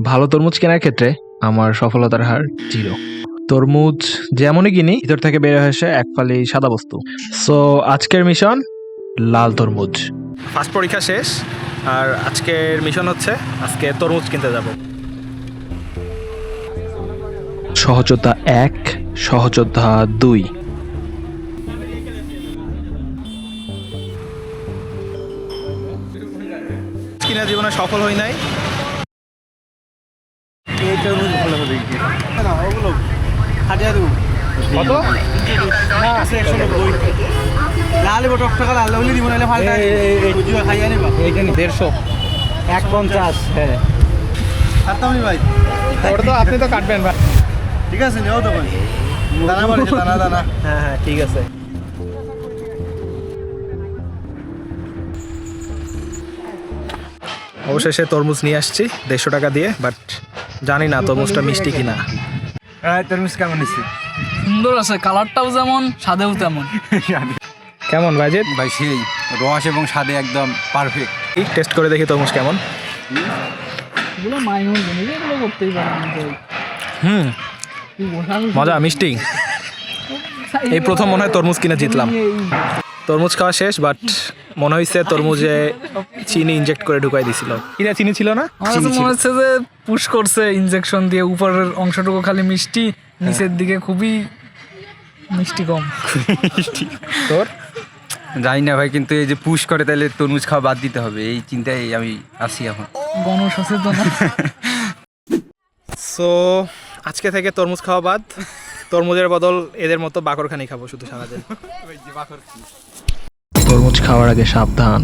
ভালো তরমুজ কেনার ক্ষেত্রে আমার সফলতার হার 0। তরমুজ যেমনই কিনি ভিতর থেকে বের হয়ে আসে এক ফালি সাদা বস্তু। সো আজকের মিশন লাল তরমুজ। ফার্স্ট পরীক্ষা শেষ আর আজকের মিশন হচ্ছে আজকে তরমুজ কিনতে যাব। সহযোদ্ধা 1, সহযোদ্ধা 2। কিনা জীবনে সফল হই নাই। কত? লাল বটক টাকা লাল হলে দিব নাহলে ফালটা বুঝিও খাইয়া নিবা এইখানে 150, 150 হ্যাঁ কাটতামনি ভাই ওটা তো আপনি তো কাটবেন ভাই। ঠিক আছে নেও তো ভাই দানা বাড়িছে দানা দানা হ্যাঁ হ্যাঁ ঠিক আছে। অবশেষে তরমুজ নিয়ে আসছি 150 টাকা দিয়ে, বাট জানি না তরমুজটা মিষ্টি কিনা। তরমুজ কেমন হচ্ছে সুন্দর আছে, কালারটাও যেমন স্বাদেও তেমন। কেমন বাজেট ভাই সেই রস এবং স্বাদে একদম পারফেক্ট। টেস্ট করে দেখি তরমুজ কেমন। এগুলো মাইনর জিনিস, এগুলো করতেই পারেন। হুম, মজা, মিষ্টি। এই প্রথম মনে হয় তরমুজ কিনে জিতলাম। তরমুজ খাওয়া শেষ, বাট মনে হয়েছে তরমুজে চিনি ইনজেক্ট করে ঢুকাই দিছিল। কিনা চিনি ছিল না? আমার কাছে মনে হচ্ছে যে পুশ করছে ইনজেকশন দিয়ে, উপরের অংশটুকু খালি মিষ্টি, নিচের দিকে খুবই মিষ্টি কম। তোর জানি না ভাই, কিন্তু এই যে পুশ করে তাহলে তরমুজ খাওয়া বাদ দিতে হবে, এই চিন্তায় আমি আছি এখন। গণসচেতন। সো আজকে থেকে তরমুজ খাওয়া বাদ। তরমুজের বদল এদের মতো বাকরখানি খাবো শুধু সারাদিন। তরমুজ খাওয়ার আগে সাবধান।